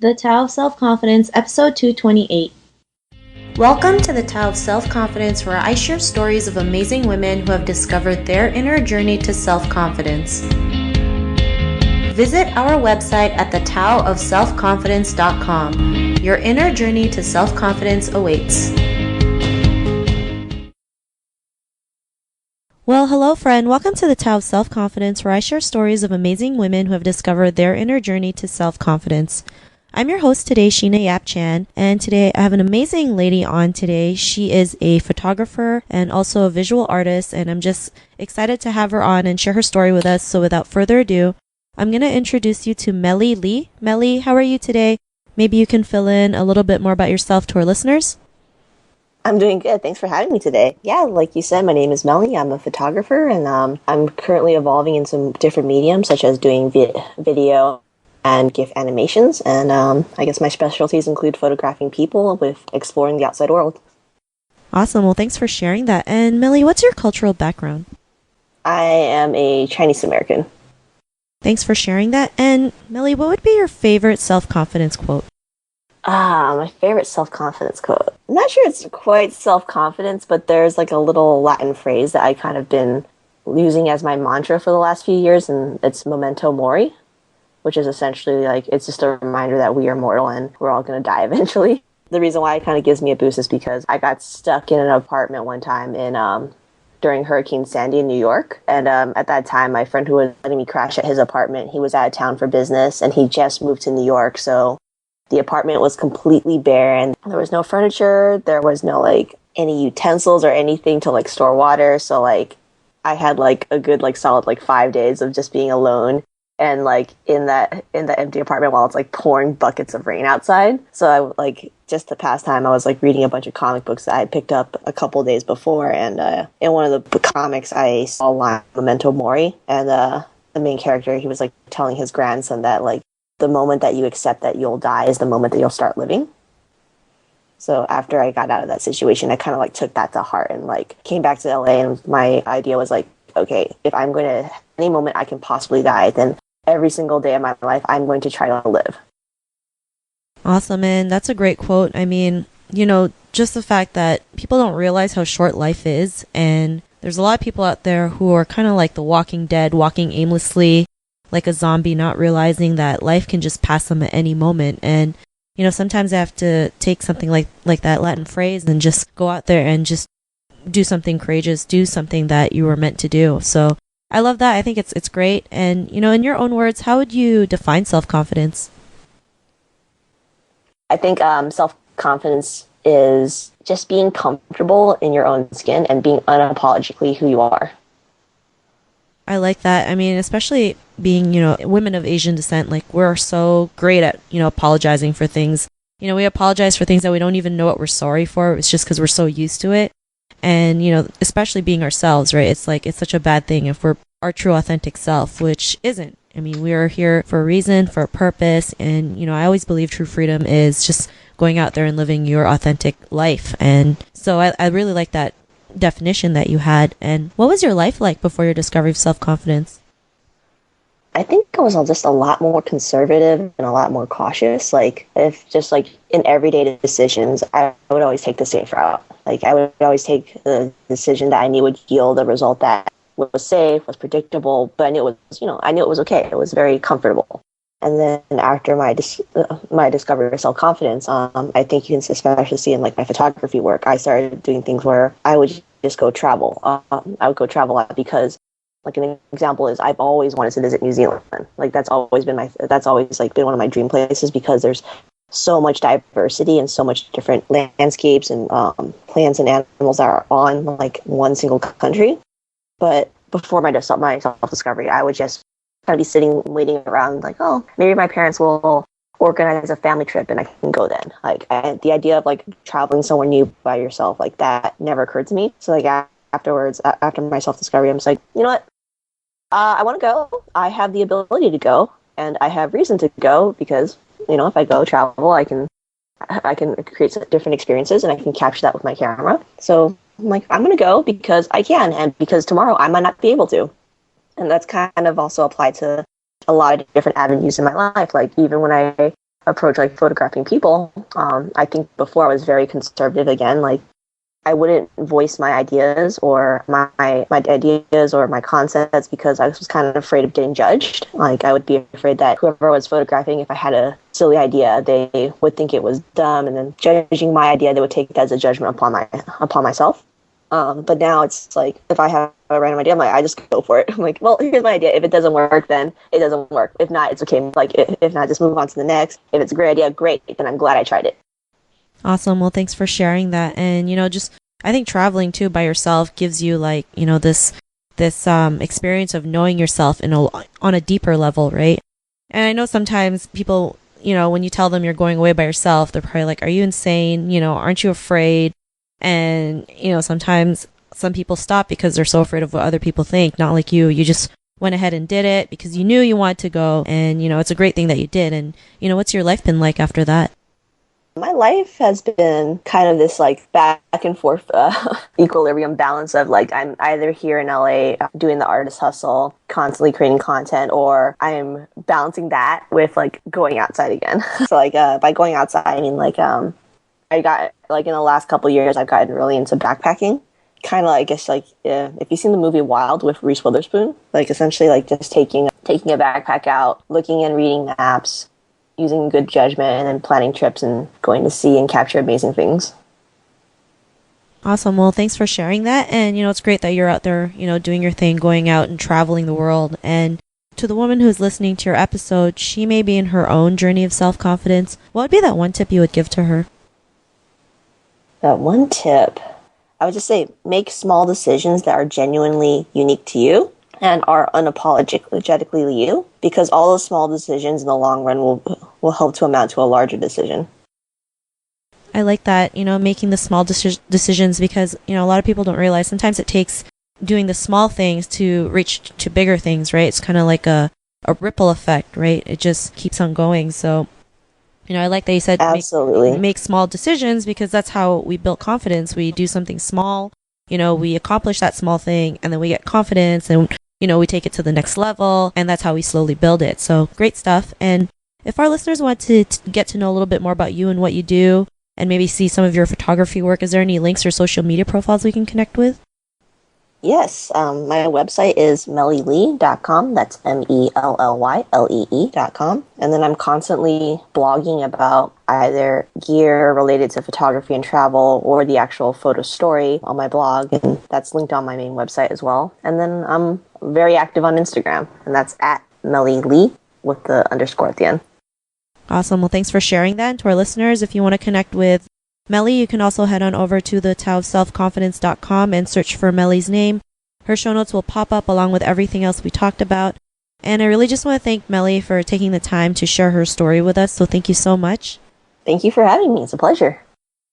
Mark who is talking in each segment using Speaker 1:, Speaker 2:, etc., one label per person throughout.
Speaker 1: The Tao of Self-Confidence, Episode 228. Welcome to the Tao of Self-Confidence, where I share stories of amazing women who have discovered their inner journey to self-confidence. Visit our website at thetaoofselfconfidence.com. Your inner journey to self-confidence awaits. Well, hello friend. Welcome to the Tao of Self-Confidence, where I share stories of amazing women who have discovered their inner journey to self-confidence. I'm your host today, Sheena Yap Chan, and today I have an amazing lady on today. She is a photographer and also a visual artist, and I'm just excited to have her on and share her story with us. So without further ado, I'm going to introduce you to Melly Lee. Melly, how are you today? Maybe you can fill in a little bit more about yourself to our listeners.
Speaker 2: I'm doing good. Thanks for having me today. Yeah, like you said, my name is Melly. I'm a photographer, and I'm currently evolving in some different mediums, such as doing video and GIF animations. And I guess my specialties include photographing people with exploring the outside world.
Speaker 1: Awesome. Well, thanks for sharing that. And Melly, what's your cultural background?
Speaker 2: I am a Chinese American.
Speaker 1: Thanks for sharing that. And Melly, what would be your favorite self-confidence quote?
Speaker 2: My favorite self-confidence quote. I'm not sure it's quite self-confidence, but there's like a little Latin phrase that I kind of been using as my mantra for the last few years, and it's memento mori, which is essentially like, it's just a reminder that we are mortal and we're all going to die eventually. The reason why it kind of gives me a boost is because I got stuck in an apartment one time during Hurricane Sandy in New York. And at that time, my friend who was letting me crash at his apartment, he was out of town for business and he just moved to New York. So the apartment was completely bare and there was no furniture. There was no like any utensils or anything to like store water. So like I had like a good like solid like 5 days of just being alone. And like in that empty apartment while it's like pouring buckets of rain outside. So I like just to pass time, I was like reading a bunch of comic books that I picked up a couple days before. And in one of the comics, I saw a line memento mori, and the main character, he was like telling his grandson that like the moment that you accept that you'll die is the moment that you'll start living. So after I got out of that situation, I kind of like took that to heart and like came back to LA, and my idea was like, okay, if I'm going to any moment I can possibly die, then every single day of my life, I'm going to try to live.
Speaker 1: Awesome, and that's a great quote. I mean, just the fact that people don't realize how short life is, and there's a lot of people out there who are kind of like the walking dead, walking aimlessly, like a zombie, not realizing that life can just pass them at any moment. And, sometimes I have to take something like that Latin phrase and just go out there and just do something courageous, do something that you were meant to do. So I love that. I think it's great. And, in your own words, how would you define self-confidence?
Speaker 2: I think self-confidence is just being comfortable in your own skin and being unapologetically who you are.
Speaker 1: I like that. I mean, especially being, women of Asian descent, like we're so great at, apologizing for things. We apologize for things that we don't even know what we're sorry for. It's just because we're so used to it. And, especially being ourselves, right? It's like, it's such a bad thing if we're our true authentic self, which isn't. I mean, we are here for a reason, for a purpose. And, I always believe true freedom is just going out there and living your authentic life. And so I really like that definition that you had. And what was your life like before your discovery of self-confidence?
Speaker 2: I think I was just a lot more conservative and a lot more cautious. Like, if just like in everyday decisions, I would always take the safe route. Like, I would always take the decision that I knew would yield a result that was safe, was predictable, but I knew it was, I knew it was okay. It was very comfortable. And then after my discovery of self-confidence, I think you can especially see in like my photography work, I started doing things where I would just go travel. I would go travel a lot because, like, an example is I've always wanted to visit New Zealand. Like, that's always been been one of my dream places because there's so much diversity and so much different landscapes and plants and animals that are on like one single country. But before my self-discovery, I would just kind of be sitting, waiting around, like, oh, maybe my parents will organize a family trip and I can go then. Like, the idea of like traveling somewhere new by yourself, like that never occurred to me. So like afterwards, after my self-discovery, I'm just like, you know what? I want to go. I have the ability to go, and I have reason to go because, if I go travel, I can create different experiences and I can capture that with my camera. So I'm like, I'm going to go because I can, and because tomorrow I might not be able to. And that's kind of also applied to a lot of different avenues in my life. Like, even when I approach like photographing people. I think before I was very conservative again, like I wouldn't voice my ideas or my ideas or my concepts because I was kind of afraid of getting judged. Like I would be afraid that whoever was photographing, if I had a silly idea, they would think it was dumb, and then judging my idea, they would take that as a judgment upon myself. But now it's like if I have a random idea, I'm like, I just go for it. I'm like, well, here's my idea. If it doesn't work, then it doesn't work. If not, it's okay. Like if not, just move on to the next. If it's a great idea, great. Then I'm glad I tried it.
Speaker 1: Awesome. Well, thanks for sharing that. And, just, I think traveling too by yourself gives you like, this experience of knowing yourself on a deeper level, right? And I know sometimes people, when you tell them you're going away by yourself, they're probably like, are you insane? Aren't you afraid? And, sometimes some people stop because they're so afraid of what other people think. Not like you. You just went ahead and did it because you knew you wanted to go. And, it's a great thing that you did. And, what's your life been like after that?
Speaker 2: My life has been kind of this like back and forth equilibrium balance of like I'm either here in LA doing the artist hustle, constantly creating content, or I'm balancing that with like going outside again. So like by going outside, I mean like I got like in the last couple of years I've gotten really into backpacking. Kind of, I guess, like if you've seen the movie Wild with Reese Witherspoon, like essentially like just taking a backpack out, looking and reading maps, using good judgment, and then planning trips and going to see and capture amazing things.
Speaker 1: Awesome. Well, thanks for sharing that. And, it's great that you're out there, doing your thing, going out and traveling the world. And to the woman who's listening to your episode, she may be in her own journey of self-confidence. What would be that one tip you would give to her?
Speaker 2: That one tip, I would just say make small decisions that are genuinely unique to you and are unapologetically you, because all those small decisions in the long run will help to amount to a larger decision.
Speaker 1: I like that, making the small decisions, because, a lot of people don't realize sometimes it takes doing the small things to reach to bigger things, right? It's kind of like a ripple effect, right? It just keeps on going. So, I like that you said
Speaker 2: absolutely
Speaker 1: make small decisions, because that's how we build confidence. We do something small, we accomplish that small thing, and then we get confidence, and we take it to the next level, and that's how we slowly build it. So great stuff. And if our listeners want to get to know a little bit more about you and what you do, and maybe see some of your photography work, is there any links or social media profiles we can connect with?
Speaker 2: Yes, my website is mellylee.com. That's MELLYLEE.com. And then I'm constantly blogging about either gear related to photography and travel or the actual photo story on my blog. And that's linked on my main website as well. And then I'm very active on Instagram, and that's at Melly Lee with the underscore at the end.
Speaker 1: Awesome. Well, thanks for sharing that. And to our listeners, if you want to connect with Melly, you can also head on over to the taoofselfconfidence.com and search for Melly's name. Her show notes will pop up along with everything else we talked about. And I really just want to thank Melly for taking the time to share her story with us. So thank you so much.
Speaker 2: Thank you for having me. It's a pleasure.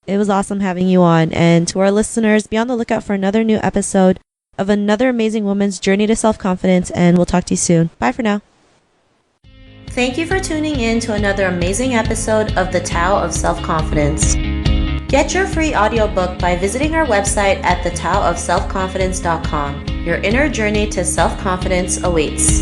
Speaker 1: It was awesome having you on. And to our listeners, be on the lookout for another new episode of another amazing woman's journey to self-confidence. And we'll talk to you soon. Bye for now. Thank you for tuning in to another amazing episode of The Tao of Self-Confidence. Get your free audiobook by visiting our website at thetaoofselfconfidence.com. Your inner journey to self-confidence awaits.